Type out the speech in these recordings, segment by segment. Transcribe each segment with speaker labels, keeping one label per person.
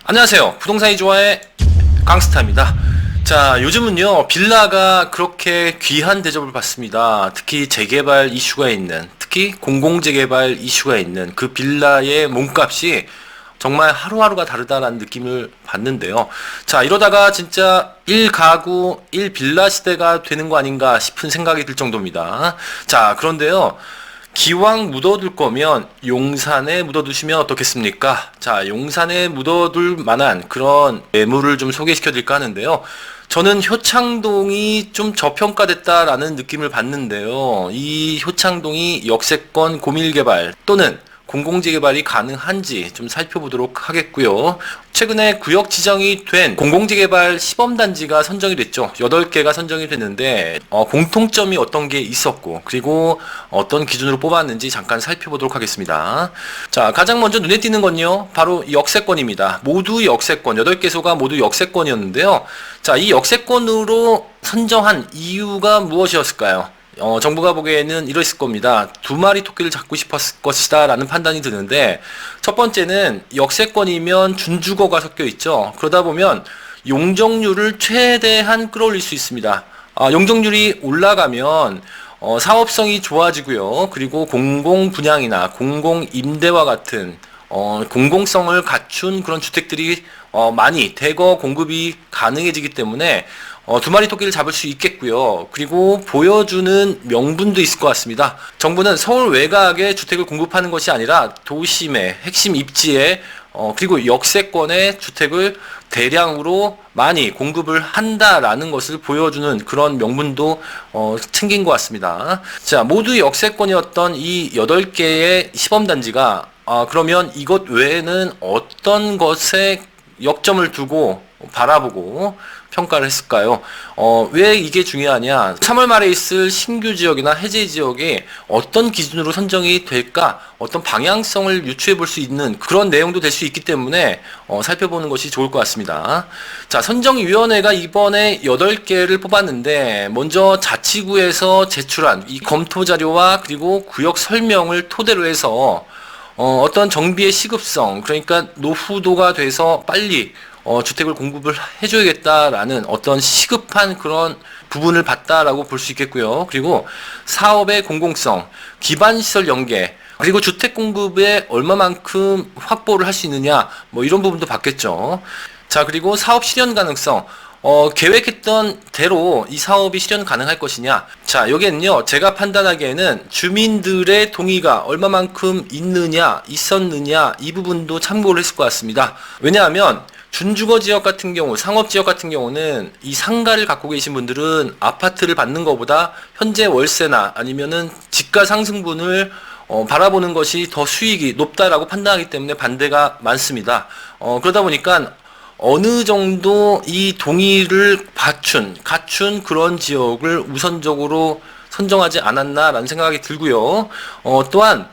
Speaker 1: 안녕하세요. 부동산이 좋아해 강스타입니다. 자, 요즘은요, 빌라가 그렇게 귀한 대접을 받습니다. 특히 재개발 이슈가 있는, 특히 공공재개발 이슈가 있는 그 빌라의 몸값이 정말 하루하루가 다르다라는 느낌을 받는데요. 자, 이러다가 진짜 1가구 1빌라 시대가 되는 거 아닌가 싶은 생각이 들 정도입니다. 자, 그런데요. 기왕 묻어둘 거면 용산에 묻어두시면 어떻겠습니까? 자, 용산에 묻어둘 만한 그런 매물을 좀 소개시켜 드릴까 하는데요. 저는 효창동이 좀 저평가됐다라는 느낌을 받는데요. 이 효창동이 역세권 고밀개발 또는 공공재개발이 가능한지 좀 살펴보도록 하겠고요. 최근에 구역 지정이 된 공공재개발 시범단지가 선정이 됐죠. 8개가 선정이 됐는데 공통점이 어떤 게 있었고 그리고 어떤 기준으로 뽑았는지 잠깐 살펴보도록 하겠습니다. 자, 가장 먼저 눈에 띄는 건요. 바로 역세권입니다. 모두 역세권, 8개소가 모두 역세권이었는데요. 자, 이 역세권으로 선정한 이유가 무엇이었을까요? 정부가 보기에는 이랬을 겁니다. 2마리 토끼를 잡고 싶었을 것이다 라는 판단이 드는데, 첫 번째는 역세권이면 준주거가 섞여 있죠. 그러다 보면 용적률을 최대한 끌어올릴 수 있습니다. 용적률이 올라가면 사업성이 좋아지고요. 그리고 공공 분양이나 공공 임대와 같은 공공성을 갖춘 그런 주택들이 많이 대거 공급이 가능해지기 때문에 2마리 토끼를 잡을 수 있겠고요. 그리고 보여주는 명분도 있을 것 같습니다. 정부는 서울 외곽에 주택을 공급하는 것이 아니라 도심의 핵심 입지에 그리고 역세권의 주택을 대량으로 많이 공급을 한다라는 것을 보여주는 그런 명분도 챙긴 것 같습니다. 자, 모두 역세권이었던 이 8개의 시범단지가 그러면 이것 외에는 어떤 것에 역점을 두고 바라보고 평가를 했을까요? 왜 이게 중요하냐? 3월 말에 있을 신규 지역이나 해제 지역이 어떤 기준으로 선정이 될까? 어떤 방향성을 유추해 볼 수 있는 그런 내용도 될 수 있기 때문에 살펴보는 것이 좋을 것 같습니다. 자, 선정위원회가 이번에 8개를 뽑았는데 먼저 자치구에서 제출한 이 검토 자료와 그리고 구역 설명을 토대로 해서 어떤 정비의 시급성, 그러니까 노후도가 돼서 빨리 주택을 공급을 해줘야겠다라는 어떤 시급한 그런 부분을 봤다라고 볼 수 있겠고요. 그리고 사업의 공공성, 기반시설 연계, 그리고 주택 공급에 얼마만큼 확보를 할 수 있느냐, 뭐 이런 부분도 봤겠죠. 자, 그리고 사업 실현 가능성, 계획했던 대로 이 사업이 실현 가능할 것이냐. 자, 여기에는요, 제가 판단하기에는 주민들의 동의가 얼마만큼 있었느냐, 이 부분도 참고를 했을 것 같습니다. 왜냐하면, 준주거 지역 같은 경우, 상업 지역 같은 경우는 이 상가를 갖고 계신 분들은 아파트를 받는 것보다 현재 월세나 아니면은 집가 상승분을 바라보는 것이 더 수익이 높다라고 판단하기 때문에 반대가 많습니다. 그러다 보니까 어느 정도 이 동의를 갖춘 그런 지역을 우선적으로 선정하지 않았나라는 생각이 들고요. 또한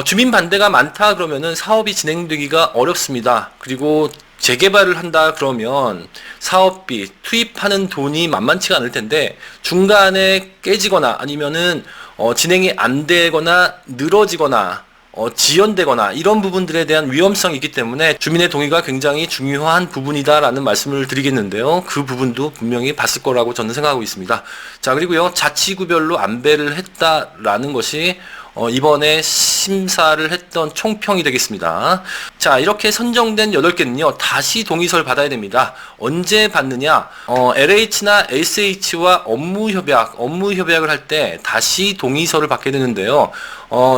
Speaker 1: 주민 반대가 많다 그러면은 사업이 진행되기가 어렵습니다. 그리고 재개발을 한다 그러면 사업비, 투입하는 돈이 만만치가 않을 텐데 중간에 깨지거나 아니면은 진행이 안 되거나 늘어지거나 지연되거나 이런 부분들에 대한 위험성이 있기 때문에 주민의 동의가 굉장히 중요한 부분이다라는 말씀을 드리겠는데요. 그 부분도 분명히 봤을 거라고 저는 생각하고 있습니다. 자, 그리고요. 자치구별로 안배를 했다라는 것이 이번에 심사를 했던 총평이 되겠습니다. 자, 이렇게 선정된 8개는요, 다시 동의서를 받아야 됩니다. 언제 받느냐? LH나 SH와 업무 협약을 할 때 다시 동의서를 받게 되는데요.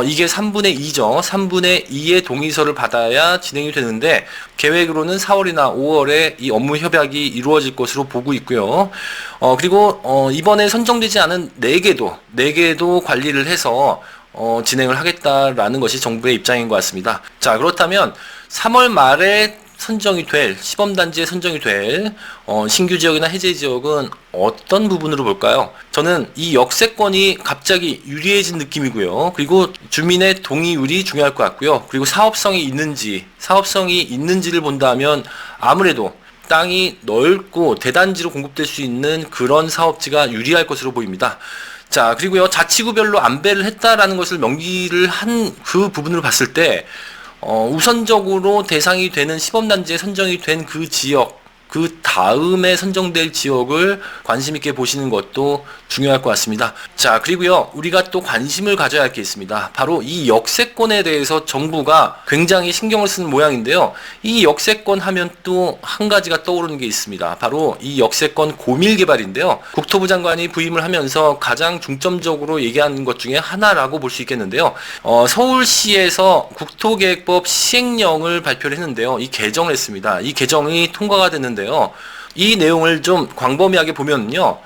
Speaker 1: 이게 3분의 2죠. 3분의 2의 동의서를 받아야 진행이 되는데, 계획으로는 4월이나 5월에 이 업무 협약이 이루어질 것으로 보고 있고요. 그리고, 이번에 선정되지 않은 4개도 관리를 해서, 진행을 하겠다라는 것이 정부의 입장인 것 같습니다. 자, 그렇다면 3월 말에 시범단지에 선정이 될 신규 지역이나 해제 지역은 어떤 부분으로 볼까요? 저는 이 역세권이 갑자기 유리해진 느낌이고요. 그리고 주민의 동의율이 중요할 것 같고요. 그리고 사업성이 있는지를 본다면 아무래도 땅이 넓고 대단지로 공급될 수 있는 그런 사업지가 유리할 것으로 보입니다. 자, 그리고요, 자치구별로 안배를 했다라는 것을 명기를 한 그 부분으로 봤을 때, 우선적으로 대상이 되는 시범단지에 선정이 된 그 지역, 그 다음에 선정될 지역을 관심 있게 보시는 것도 중요할 것 같습니다. 자, 그리고요, 우리가 또 관심을 가져야 할 게 있습니다. 바로 이 역세권에 대해서 정부가 굉장히 신경을 쓰는 모양인데요. 이 역세권 하면 또 한 가지가 떠오르는 게 있습니다. 바로 이 역세권 고밀개발인데요. 국토부 장관이 부임을 하면서 가장 중점적으로 얘기하는 것 중에 하나라고 볼 수 있겠는데요. 서울시에서 국토계획법 시행령을 발표를 했는데요. 이 개정을 했습니다. 이 개정이 통과가 됐는데요. 이 내용을 좀 광범위하게 보면요.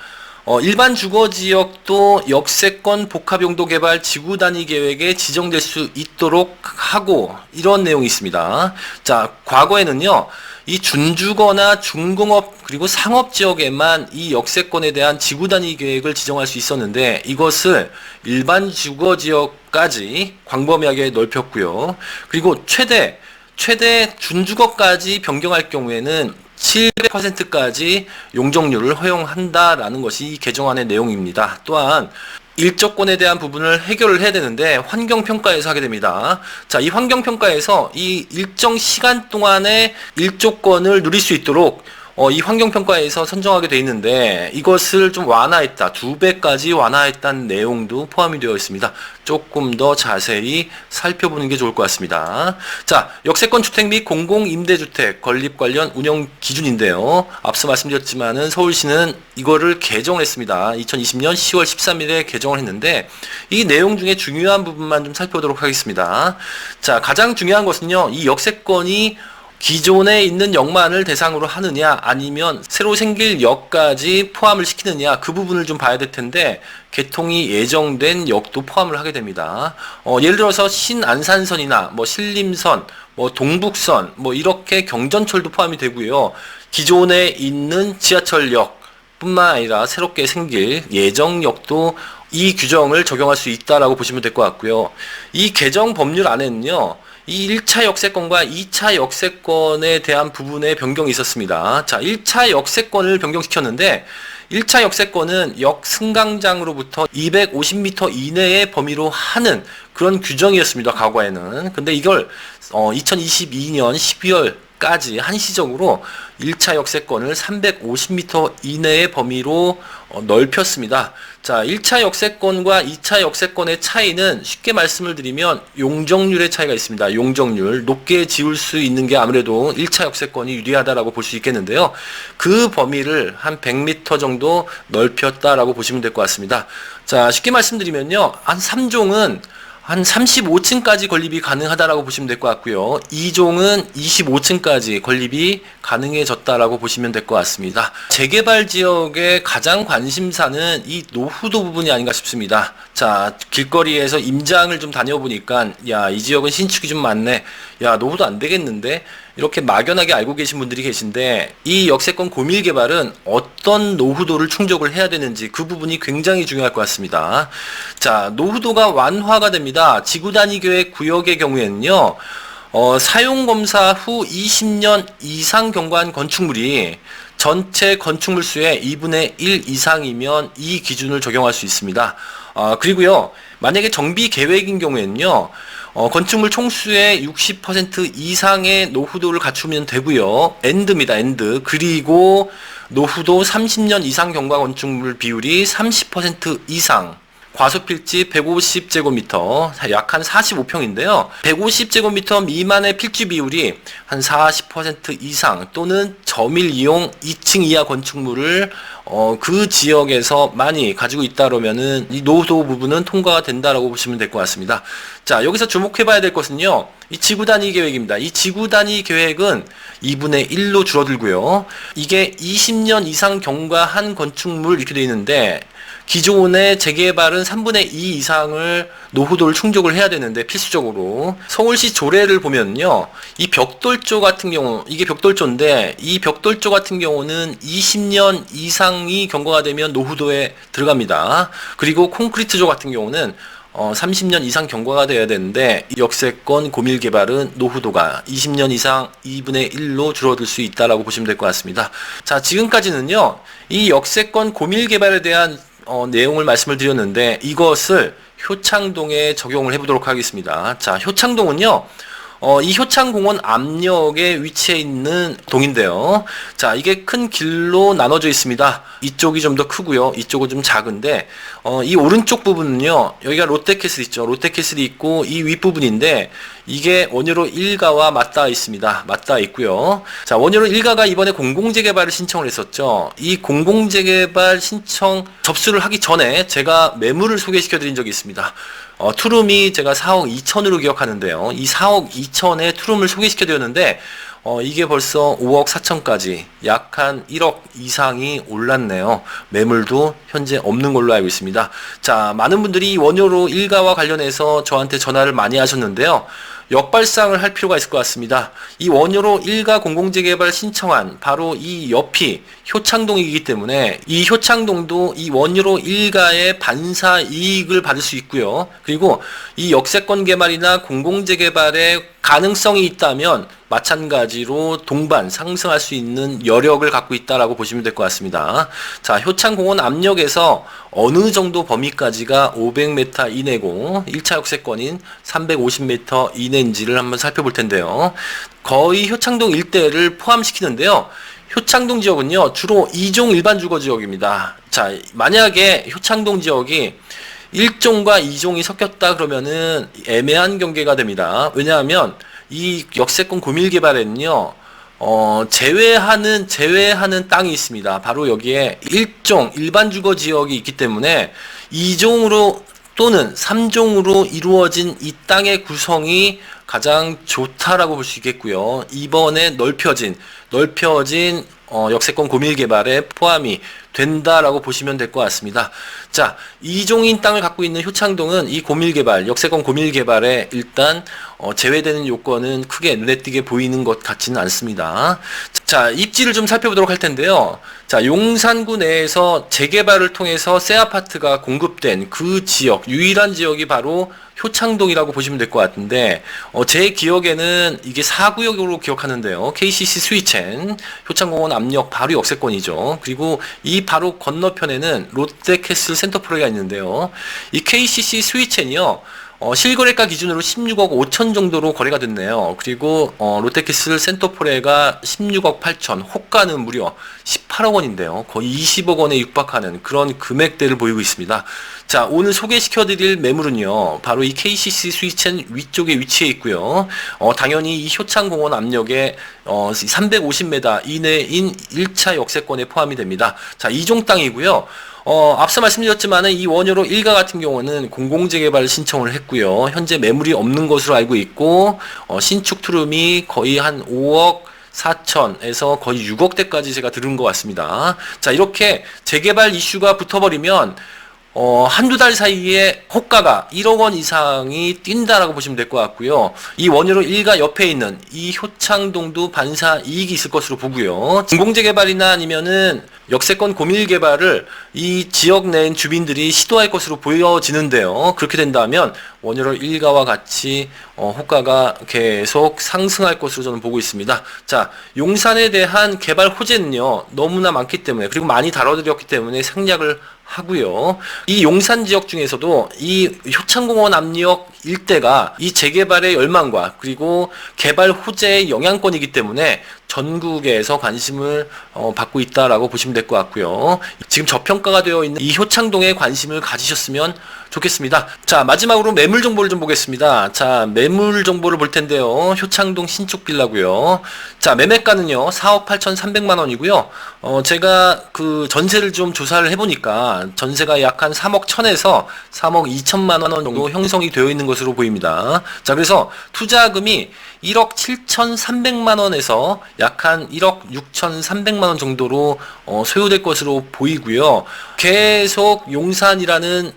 Speaker 1: 일반 주거지역도 역세권 복합용도 개발 지구 단위 계획에 지정될 수 있도록 하고, 이런 내용이 있습니다. 자, 과거에는요, 이 준주거나 중공업 그리고 상업 지역에만 이 역세권에 대한 지구 단위 계획을 지정할 수 있었는데, 이것을 일반 주거지역까지 광범위하게 넓혔고요. 그리고 최대 준주거까지 변경할 경우에는 700%까지 용적률을 허용한다라는 것이 이 개정안의 내용입니다. 또한 일조권에 대한 부분을 해결을 해야 되는데 환경평가에서 하게 됩니다. 자, 이 환경평가에서 이 일정 시간 동안에 일조권을 누릴 수 있도록 이 환경평가에서 선정하게 돼 있는데, 이것을 좀 완화했다, 2배까지 완화했다는 내용도 포함이 되어 있습니다. 조금 더 자세히 살펴보는 게 좋을 것 같습니다. 자, 역세권 주택 및 공공임대주택 건립 관련 운영 기준인데요. 앞서 말씀드렸지만은 서울시는 이거를 개정했습니다. 2020년 10월 13일에 개정을 했는데, 이 내용 중에 중요한 부분만 좀 살펴보도록 하겠습니다. 자, 가장 중요한 것은요, 이 역세권이 기존에 있는 역만을 대상으로 하느냐, 아니면 새로 생길 역까지 포함을 시키느냐, 그 부분을 좀 봐야 될 텐데, 개통이 예정된 역도 포함을 하게 됩니다. 예를 들어서 신안산선이나 신림선, 동북선, 이렇게 경전철도 포함이 되고요. 기존에 있는 지하철역 뿐만 아니라 새롭게 생길 예정역도 이 규정을 적용할 수 있다라고 보시면 될 것 같고요. 이 개정 법률 안에는요, 이 1차 역세권과 2차 역세권에 대한 부분에 변경이 있었습니다. 자, 1차 역세권을 변경시켰는데, 1차 역세권은 역 승강장으로부터 250m 이내의 범위로 하는 그런 규정이었습니다, 과거에는. 근데 이걸 2022년 12월까지 한시적으로 1차 역세권을 350m 이내의 범위로 넓혔습니다. 자, 1차 역세권과 2차 역세권의 차이는 쉽게 말씀을 드리면 용적률의 차이가 있습니다. 용적률. 높게 지을 수 있는 게 아무래도 1차 역세권이 유리하다라고 볼 수 있겠는데요. 그 범위를 한 100m 정도 넓혔다라고 보시면 될 것 같습니다. 자, 쉽게 말씀드리면요, 한 3종은 한 35층까지 건립이 가능하다라고 보시면 될 것 같고요. 2종은 25층까지 건립이 가능해졌다라고 보시면 될 것 같습니다. 재개발 지역의 가장 관심사는 이 노후도 부분이 아닌가 싶습니다. 자, 길거리에서 임장을 좀 다녀보니까, 야, 이 지역은 신축이 좀 많네, 야, 노후도 안 되겠는데, 이렇게 막연하게 알고 계신 분들이 계신데, 이 역세권 고밀개발은 어떤 노후도를 충족을 해야 되는지 그 부분이 굉장히 중요할 것 같습니다. 자, 노후도가 완화가 됩니다. 지구단위계획 구역의 경우에는요, 사용검사 후 20년 이상 경과한 건축물이 전체 건축물 수의 2분의 1 이상이면 이 기준을 적용할 수 있습니다. 그리고요, 만약에 정비 계획인 경우에는요, 건축물 총수의 60% 이상의 노후도를 갖추면 되고요. 엔드입니다, 엔드. 그리고 노후도 30년 이상 경과 건축물 비율이 30% 이상. 과소필지 150제곱미터, 약 한 45평인데요. 150제곱미터 미만의 필지 비율이 한 40% 이상, 또는 저밀 이용 2층 이하 건축물을 그 지역에서 많이 가지고 있다 그러면은 이 노후도 부분은 통과가 된다라고 보시면 될 것 같습니다. 자, 여기서 주목해 봐야 될 것은요, 이 지구 단위 계획입니다. 이 지구 단위 계획은 2분의 1로 줄어들고요. 이게 20년 이상 경과한 건축물 이렇게 되어 있는데, 기존의 재개발은 3분의 2 이상을 노후도를 충족을 해야 되는데, 필수적으로 서울시 조례를 보면요, 이 벽돌조 같은 경우, 이게 벽돌조인데, 이 벽돌조 같은 경우는 20년 이상이 경과가 되면 노후도에 들어갑니다. 그리고 콘크리트조 같은 경우는 30년 이상 경과가 돼야 되는데, 이 역세권 고밀개발은 노후도가 20년 이상 2분의 1로 줄어들 수 있다라고 보시면 될 것 같습니다. 자, 지금까지는요, 이 역세권 고밀개발에 대한 내용을 말씀을 드렸는데, 이것을 효창동에 적용을 해보도록 하겠습니다. 자, 효창동은요, 이 효창공원 압력에 위치해 있는 동인데요. 자, 이게 큰 길로 나눠져 있습니다. 이쪽이 좀 더 크고요. 이쪽은 좀 작은데, 이 오른쪽 부분은요, 여기가 롯데캐슬 있죠. 롯데캐슬이 있고, 이 윗부분인데, 이게 원효로 1가와 맞닿아 있습니다. 맞닿아 있고요. 자, 원효로 1가가 이번에 공공재개발을 신청을 했었죠. 이 공공재개발 신청 접수를 하기 전에 제가 매물을 소개시켜 드린 적이 있습니다. 투룸이 제가 4억 2천으로 기억하는데요. 이 4억 2천에 투룸을 소개시켜 드렸는데, 이게 벌써 5억 4천까지 약 한 1억 이상이 올랐네요. 매물도 현재 없는 걸로 알고 있습니다. 자, 많은 분들이 원효로 1가와 관련해서 저한테 전화를 많이 하셨는데요. 역발상을 할 필요가 있을 것 같습니다. 이 원효로 1가 공공재개발 신청한 바로 이 옆이 효창동이기 때문에 이 효창동도 이 원효로 1가의 반사 이익을 받을 수 있고요. 그리고 이 역세권 개발이나 공공재개발의 가능성이 있다면 마찬가지로 동반 상승할 수 있는 여력을 갖고 있다라고 보시면 될 것 같습니다. 자, 효창공원 압력에서 어느 정도 범위까지가 500m 이내고 1차 역세권인 350m 이내인지를 한번 살펴볼 텐데요. 거의 효창동 일대를 포함시키는데요. 효창동 지역은요, 주로 2종 일반 주거 지역입니다. 자, 만약에 효창동 지역이 1종과 2종이 섞였다 그러면은 애매한 경계가 됩니다. 왜냐하면 이 역세권 고밀개발에는요, 제외하는 땅이 있습니다. 바로 여기에 1종 일반 주거 지역이 있기 때문에 2종으로 또는 3종으로 이루어진 이 땅의 구성이 가장 좋다라고 볼 수 있겠고요. 이번에 넓혀진 역세권 고밀개발에 포함이 된다라고 보시면 될 것 같습니다. 자, 2종인 땅을 갖고 있는 효창동은 이 고밀개발, 역세권 고밀개발에 일단 제외되는 요건은 크게 눈에 띄게 보이는 것 같지는 않습니다. 자, 입지를 좀 살펴보도록 할 텐데요. 자, 용산구 내에서 재개발을 통해서 새 아파트가 공급된 그 지역, 유일한 지역이 바로 효창동이라고 보시면 될 것 같은데, 제 기억에는 이게 4구역으로 기억하는데요. KCC 스위첸, 효창공원 압력 바로 역세권이죠. 그리고 이 바로 건너편에는 롯데캐슬 센터포레가 있는데요. 이 KCC 스위첸이요. 실거래가 기준으로 16억 5천 정도로 거래가 됐네요. 그리고 롯데캐슬 센터포레가 16억 8천, 호가는 무려 18억 원인데요. 거의 20억 원에 육박하는 그런 금액대를 보이고 있습니다. 자, 오늘 소개시켜드릴 매물은요, 바로 이 KCC 스위첸 위쪽에 위치해 있고요. 당연히 이 효창공원 압력에 350m 이내인 1차 역세권에 포함이 됩니다. 자, 이종 땅이고요. 앞서 말씀드렸지만은 이 원효로 1가 같은 경우는 공공재개발 신청을 했고요. 현재 매물이 없는 것으로 알고 있고, 신축 투룸이 거의 한 5억 4천에서 거의 6억대까지 제가 들은 것 같습니다. 자, 이렇게 재개발 이슈가 붙어버리면 한두 달 사이에 호가가 1억 원 이상이 뛴다라고 보시면 될 것 같고요. 이 원효로 1가 옆에 있는 이 효창동도 반사 이익이 있을 것으로 보고요. 공공재개발이나 아니면은 역세권 고밀개발을 이 지역 내 주민들이 시도할 것으로 보여지는데요. 그렇게 된다면 원효로 1가와 같이 호가가 계속 상승할 것으로 저는 보고 있습니다. 자, 용산에 대한 개발 호재는요, 너무나 많기 때문에, 그리고 많이 다뤄드렸기 때문에 생략을 하고요. 이 용산 지역 중에서도 이 효창공원 압력 일대가 이 재개발의 열망과 그리고 개발 호재의 영향권이기 때문에 전국에서 관심을 받고 있다라고 보시면 될 것 같고요. 지금 저평가가 되어 있는 이 효창동에 관심을 가지셨으면 좋겠습니다. 자, 마지막으로 매물 정보를 좀 보겠습니다. 자, 매물 정보를 볼 텐데요. 효창동 신축 빌라고요. 자, 매매가는요, 4억 8,300만 원이고요. 제가 그 전세를 좀 조사를 해보니까 전세가 약 한 3억 1천에서 3억 2천만 원 정도 형성이 되어 있는 것으로 보입니다. 자, 그래서 투자금이 1억 7,300만 원에서 약 한 1억 6,300만 원 정도로 소요될 것으로 보이고요. 계속 용산이라는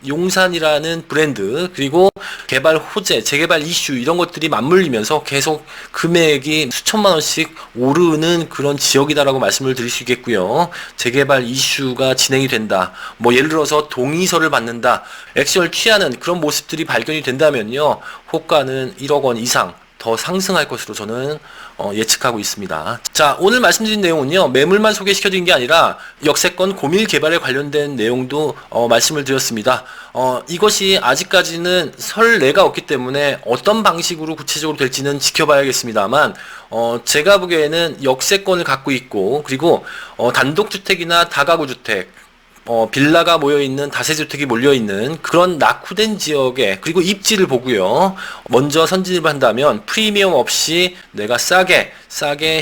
Speaker 1: 브랜드, 그리고 개발 호재, 재개발 이슈 이런 것들이 맞물리면서 계속 금액이 수천만 원씩 오르는 그런 지역이다라고 말씀을 드릴 수 있겠고요. 재개발 이슈가 진행이 된다. 뭐 예를 들어서 동의서를 받는다. 액션을 취하는 그런 모습들이 발견이 된다면요, 호가는 1억 원 이상 더 상승할 것으로 저는 예측하고 있습니다. 자, 오늘 말씀드린 내용은요, 매물만 소개시켜드린 게 아니라 역세권 고밀 개발에 관련된 내용도 말씀을 드렸습니다. 이것이 아직까지는 선례가 없기 때문에 어떤 방식으로 구체적으로 될지는 지켜봐야겠습니다만, 제가 보기에는 역세권을 갖고 있고, 그리고 단독주택이나 다가구주택, 빌라가 모여있는, 다세주택이 몰려있는 그런 낙후된 지역에, 그리고 입지를 보고요, 먼저 선진입을 한다면 프리미엄 없이 내가 싸게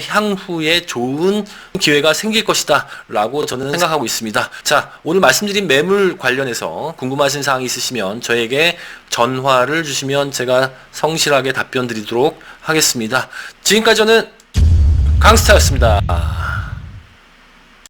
Speaker 1: 향후에 좋은 기회가 생길 것이다 라고 저는 생각하고 있습니다. 자, 오늘 말씀드린 매물 관련해서 궁금하신 사항이 있으시면 저에게 전화를 주시면 제가 성실하게 답변 드리도록 하겠습니다. 지금까지 저는 강스타였습니다.